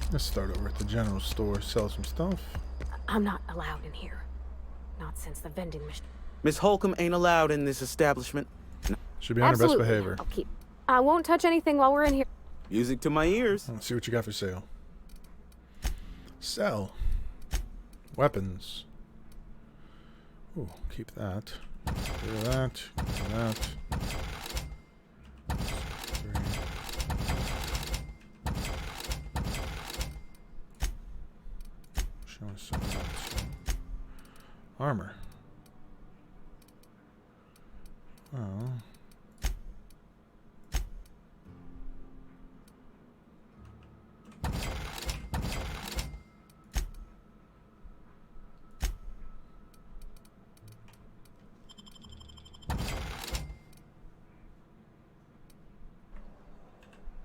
Let's start over at the general store, sell some stuff. I'm not allowed in here. Not since the vending machine. Miss Holcomb ain't allowed in this establishment. Should be on her best Absolutely. behavior. I'll keep. I won't touch anything while we're in here. Music to my ears. Let's see what you got for sale. Sell. Weapons. Ooh, keep that. Get rid of that. Get rid of that. 3. Show us some of that. Armor. Oh.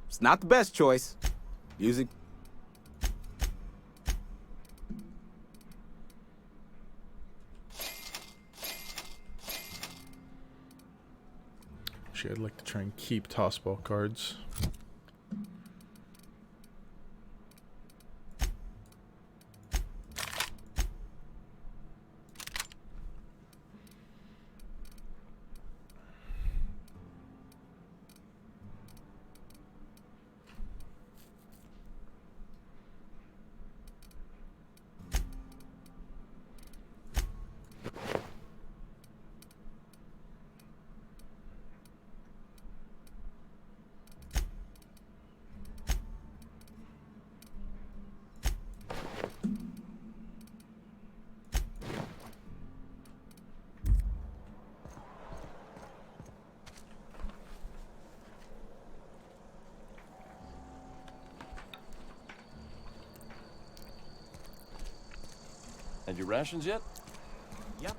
It's not the best choice. Music. Actually, I'd like to try and keep tossball cards. Had your rations yet? Yep.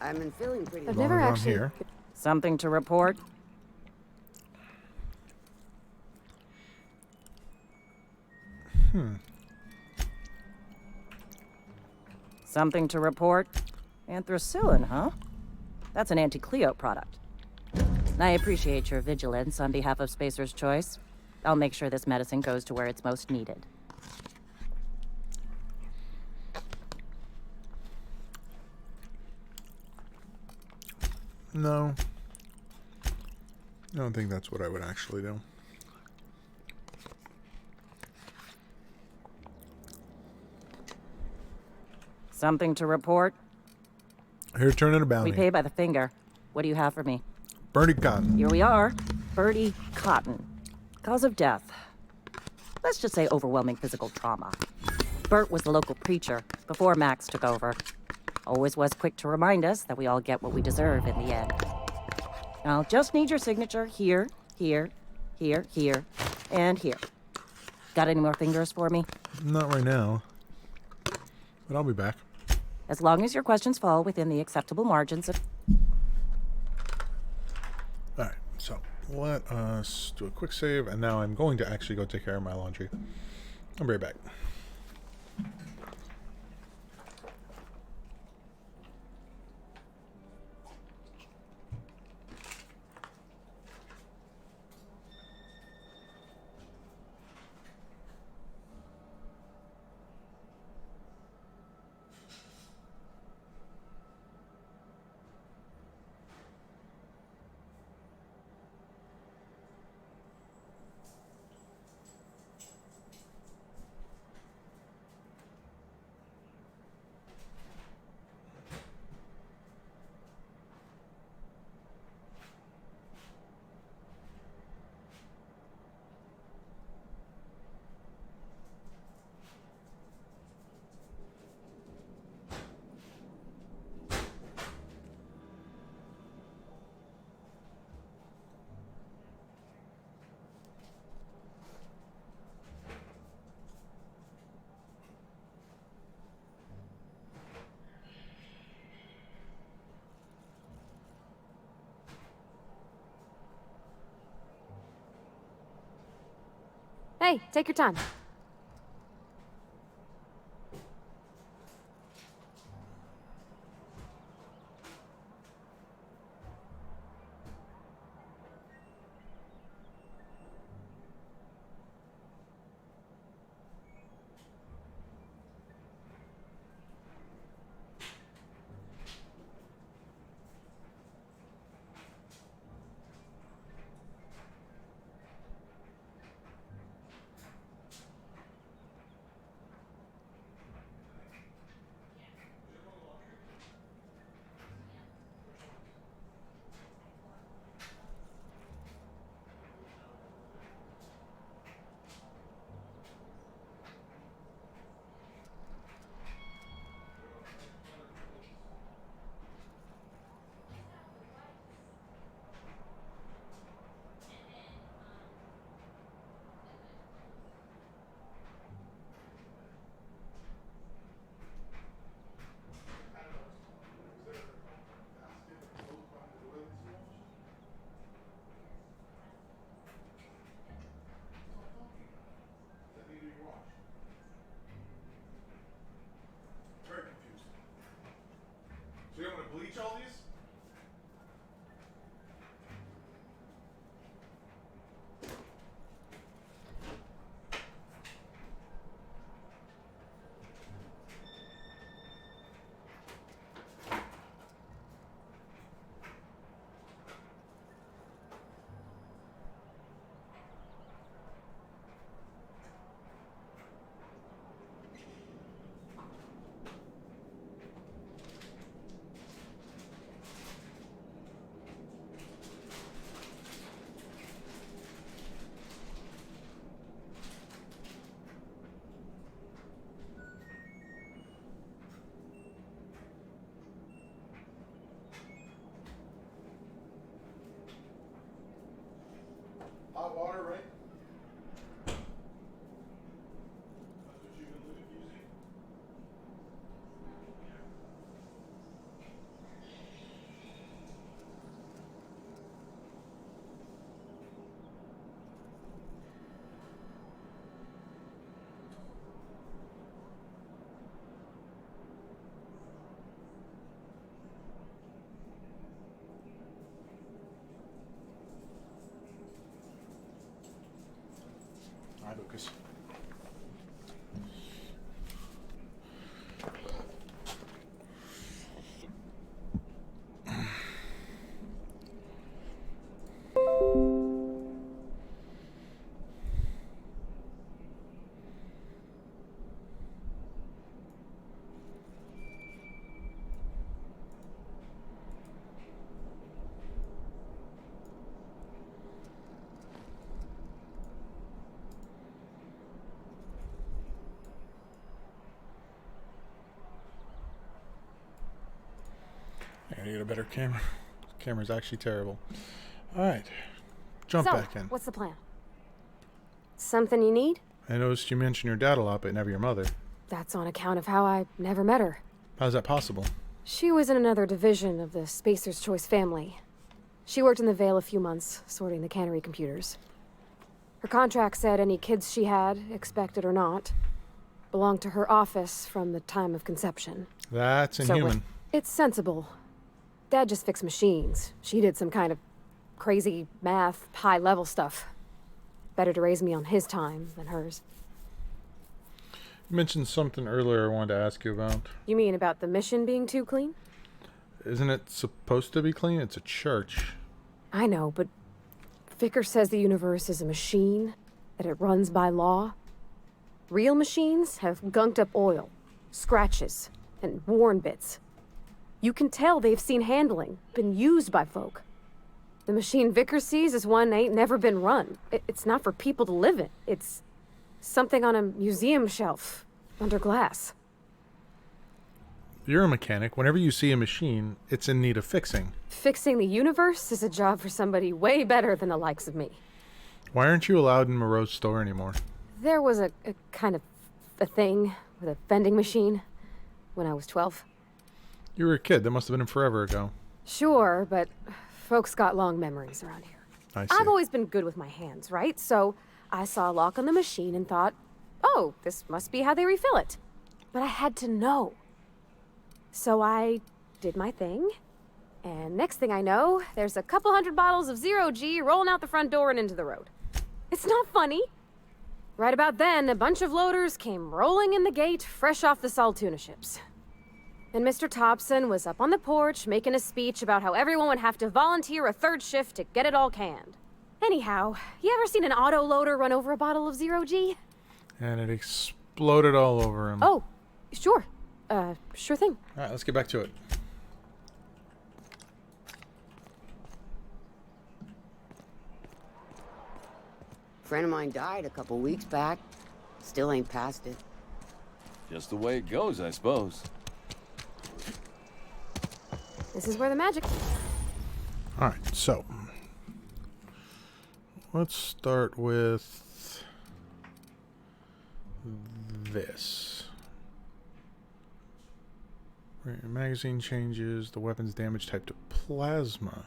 I've been feeling pretty. I've Long never as I'm actually. here. Something to report? Something to report? Anthracillin, huh? That's an anti-Cleo product. I appreciate your vigilance on behalf of Spacer's Choice. I'll make sure this medicine goes to where it's most needed. No. I don't think that's what I would actually do. Something to report? Here, turn it a bounty. We pay by the finger. What do you have for me? Bernie Cotton. Here we are. Bertie Cotton. Cause of death. Let's just say overwhelming physical trauma. Bert was the local preacher before Max took over. Always was quick to remind us that we all get what we deserve in the end. I'll just need your signature here, here, here, here, and here. Got any more fingers for me? Not right now. But I'll be back. As long as your questions fall within the acceptable margins of... Alright, so let us do a quick save, and now I'm going to actually go take care of my laundry. I'll be right back. Hey, take your time. Hot water, right? Hi, Lucas. I gotta get a better camera. This camera's actually terrible. Alright. Jump So, back in. what's the plan? Something you need? I noticed you mention your dad a lot, but never your mother. That's on account of how I never met her. How's that possible? She was in another division of the Spacer's Choice family. She worked in the Vale a few months, sorting the cannery computers. Her contract said any kids she had, expected or not, belonged to her office from the time of conception. That's So inhuman. it's sensible. Dad just fixed machines. She did some kind of crazy math, high-level stuff. Better to raise me on his time than hers. You mentioned something earlier I wanted to ask you about. You mean about the mission being too clean? Isn't it supposed to be clean? It's a church. I know, but Vicker says the universe is a machine, that it runs by law. Real machines have gunked up oil, scratches, and worn bits. You can tell they've seen handling, been used by folk. The machine Vicker sees is one ain't never been run. It's not for people to live in. It's something on a museum shelf, under glass. You're a mechanic. Whenever you see a machine, it's in need of fixing. Fixing the universe is a job for somebody way better than the likes of me. Why aren't you allowed in Moreau's store anymore? There was a kind of a thing with a vending machine when I was 12. You were a kid. That must have been forever ago. Sure, but folks got long memories around here. I see. I've always been good with my hands, right? So I saw a lock on the machine and thought, oh, this must be how they refill it. But I had to know. So I did my thing, and next thing I know, there's a couple hundred bottles of 0G rolling out the front door and into the road. It's not funny. Right about then, a bunch of loaders came rolling in the gate, fresh off the salt tuna ships. And Mr. Thompson was up on the porch making a speech about how everyone would have to volunteer a third shift to get it all canned. Anyhow, you ever seen an auto loader run over a bottle of 0G? And it exploded all over him. Oh, sure. Sure thing. All right, let's get back to it. Friend of mine died a couple weeks back. Still ain't past it. Just the way it goes, I suppose. This is where the magic... All right, so let's start with this. Right, magazine changes the weapon's damage type to plasma.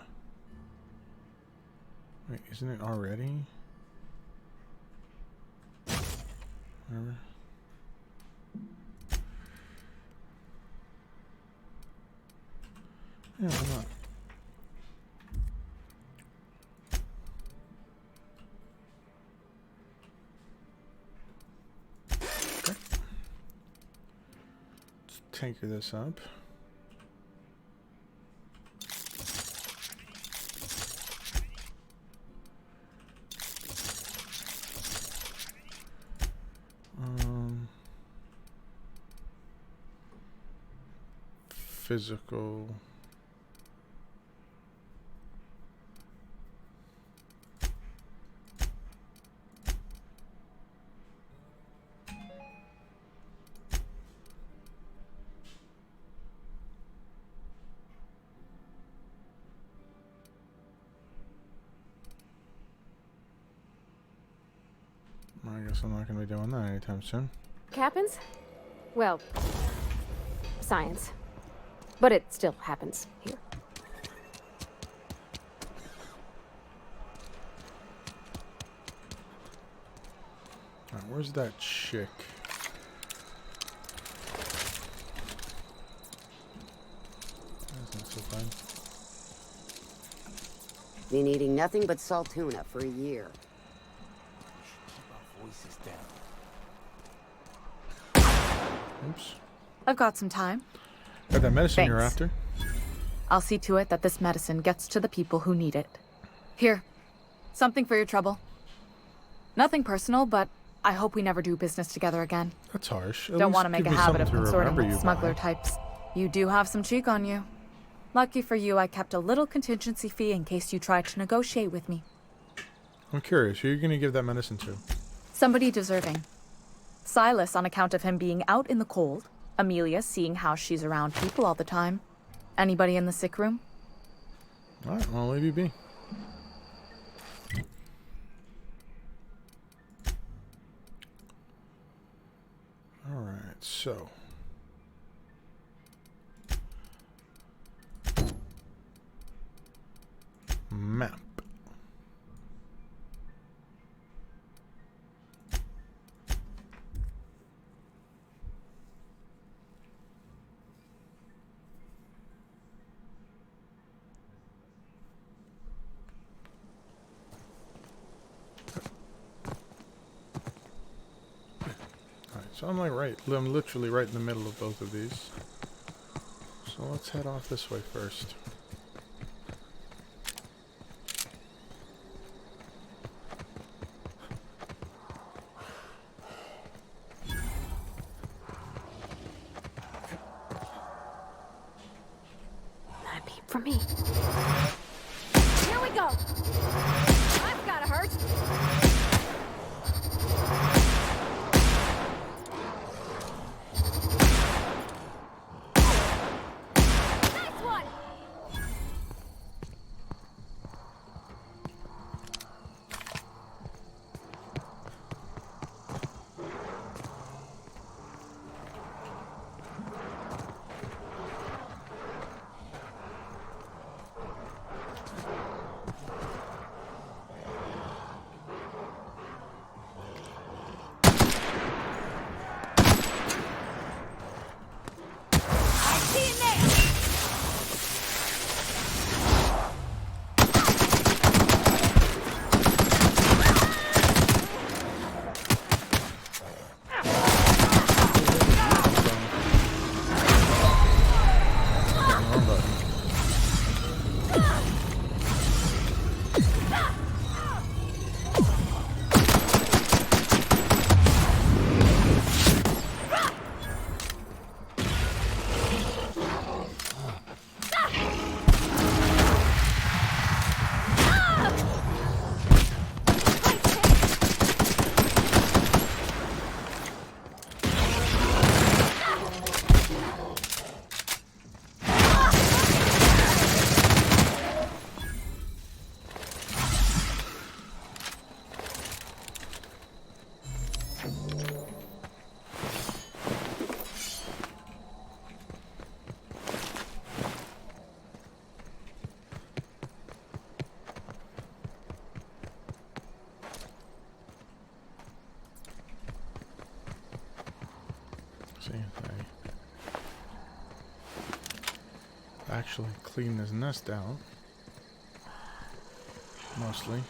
Wait, isn't it already? Whatever. Yeah, why not? Okay. Let's tinker this up. Physical. I guess I'm not going to be doing that anytime soon. Happens? Well, science. But it still happens here. Alright, where's that chick? That's not so fun. Been eating nothing but salt tuna for a year. Keep our voices down. Oops. I've got some time. Got that medicine you're Thanks. after? I'll see to it that this medicine gets to the people who need it. Here, something for your trouble. Nothing personal, but I hope we never do business together again. That's harsh. Don't want to make a habit of consorting with smuggler types. You do have some cheek on you. Lucky for you, I kept a little contingency fee in case you tried to negotiate with me. I'm curious, who are you going to give that medicine to? Somebody deserving. Silas, on account of him being out in the cold. Amelia, seeing how she's around people all the time. Anybody in the sick room? Alright, I'll leave you be. Alright, so. Map. So I'm I'm literally right in the middle of both of these. So let's head off this way first. Not a peep from me. Here we go! That's gotta hurt! Nice one! See if I actually clean this nest out. Mostly.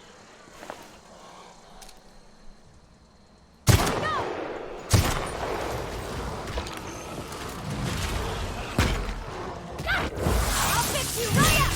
I'll fix you right up!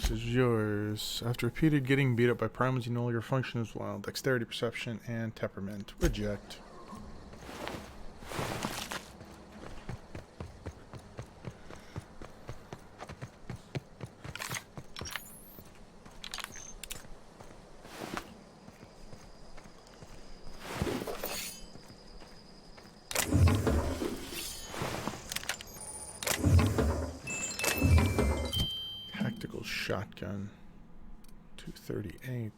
This is yours. After repeated getting beat up by primals, you no longer function as well. Dexterity, perception, and temperament. Reject. Tactical shotgun. 238.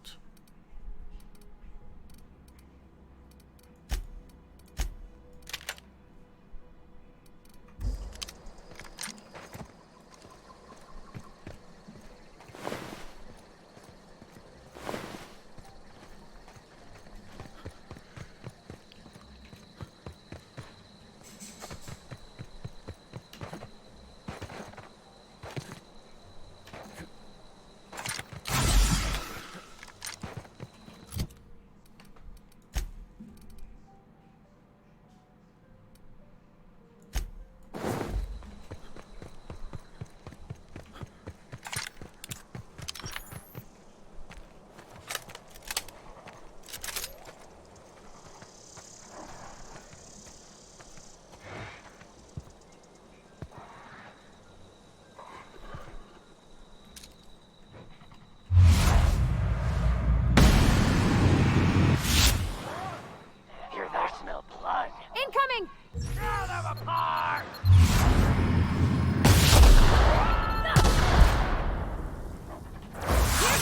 Incoming! Here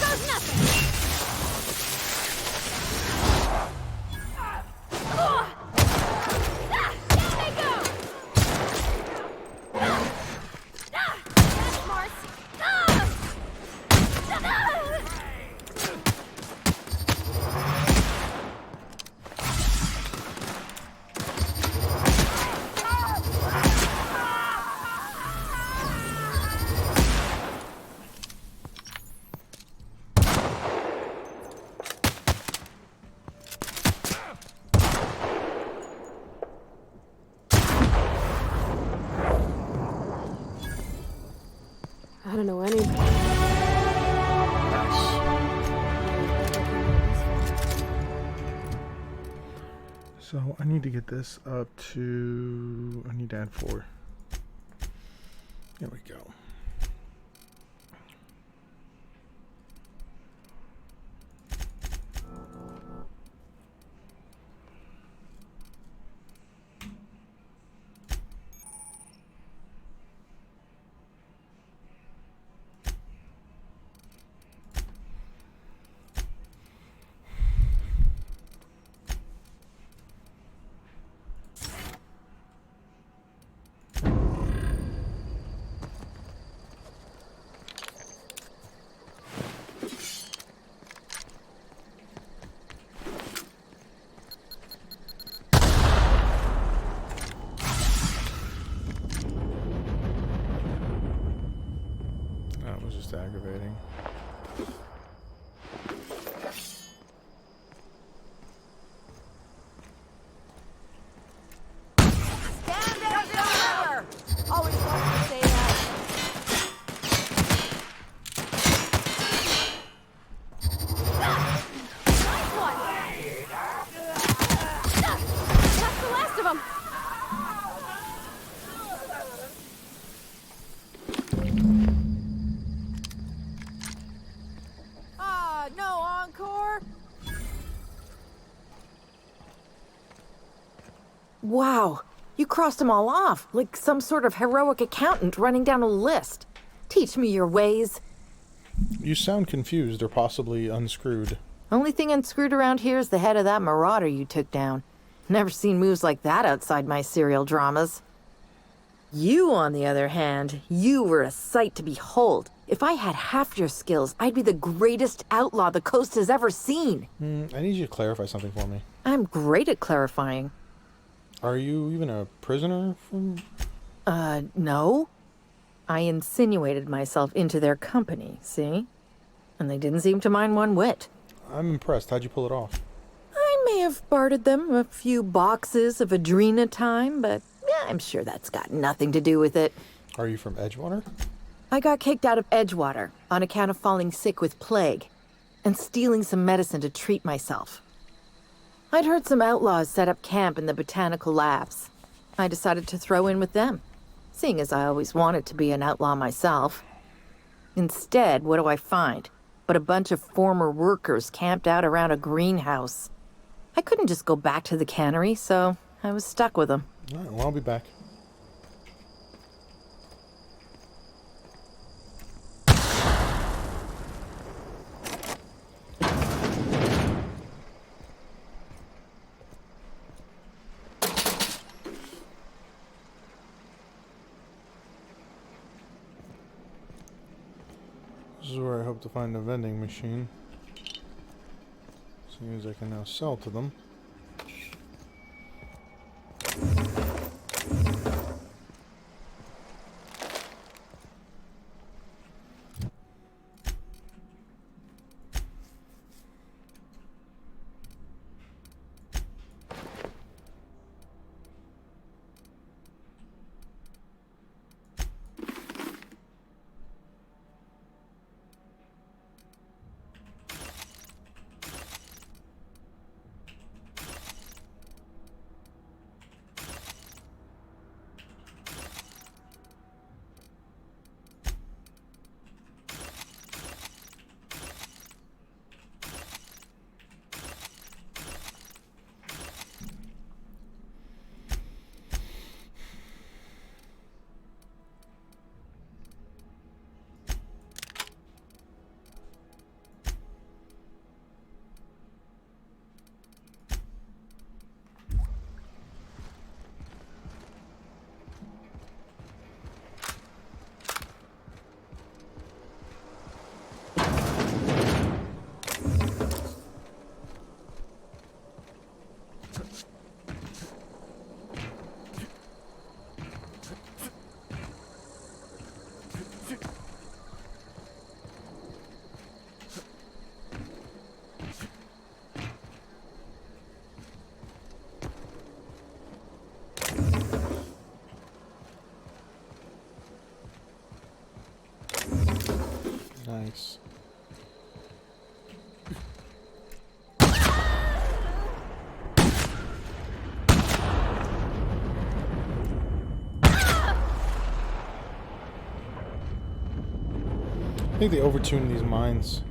goes nothing! Down they go! That's Marcy! I don't know any. So I need to get this up to. I need to add 4. There we go. That was just aggravating. Stand down, deliver! Always wanted to say that. Nice one! That's the last of them. No encore? Wow, you crossed them all off, like some sort of heroic accountant running down a list. Teach me your ways. You sound confused or possibly unscrewed. Only thing unscrewed around here is the head of that marauder you took down. Never seen moves like that outside my serial dramas. You, on the other hand, you were a sight to behold. If I had half your skills, I'd be the greatest outlaw the coast has ever seen. I need you to clarify something for me. I'm great at clarifying. Are you even a prisoner from... No. I insinuated myself into their company, see? And they didn't seem to mind one whit. I'm impressed. How'd you pull it off? I may have bartered them a few boxes of Adrena time, but yeah, I'm sure that's got nothing to do with it. Are you from Edgewater? I got kicked out of Edgewater on account of falling sick with plague and stealing some medicine to treat myself. I'd heard some outlaws set up camp in the botanical labs. I decided to throw in with them, seeing as I always wanted to be an outlaw myself. Instead, what do I find but a bunch of former workers camped out around a greenhouse? I couldn't just go back to the cannery, so I was stuck with them. All right, well, I'll be back. This is where I hope to find a vending machine. Seeing as I can now sell to them. Nice. I think they overtuned these mines.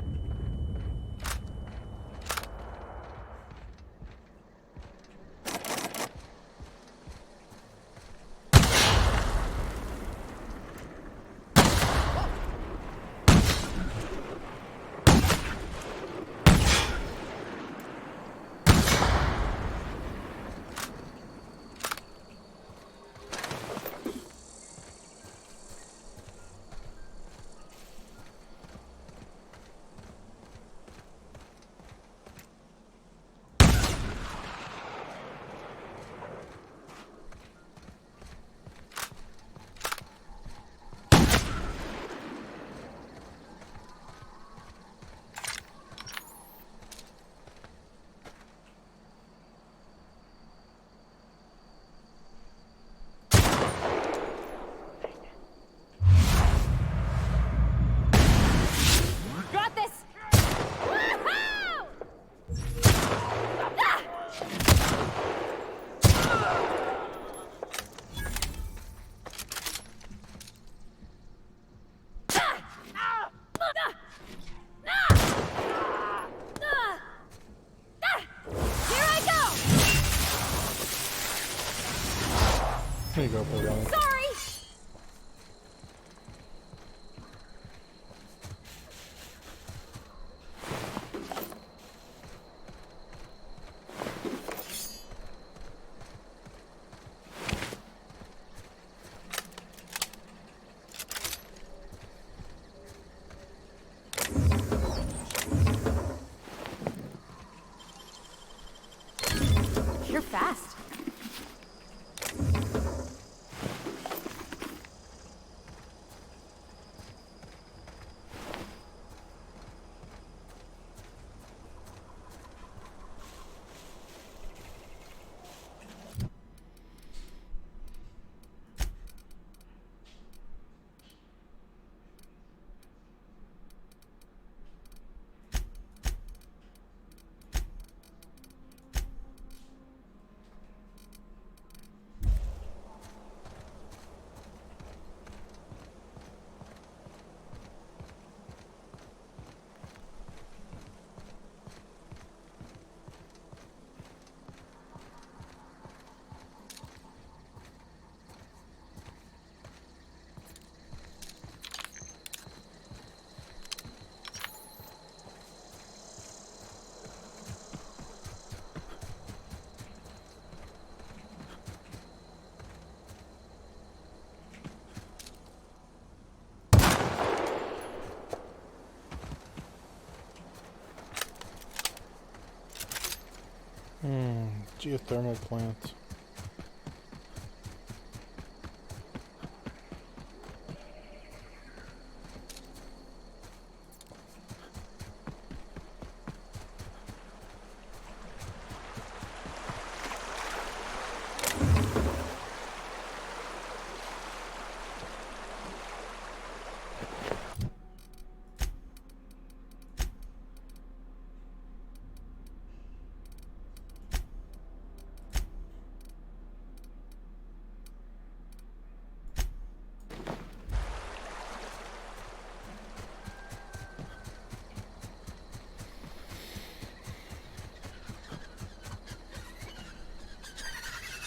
Geothermal plant.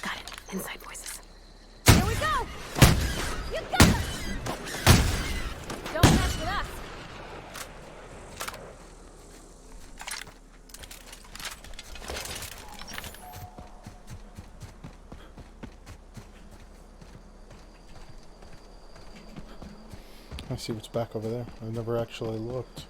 Got it. Inside voices. Here we go! You got it! Don't mess with us. I see what's back over there. I never actually looked.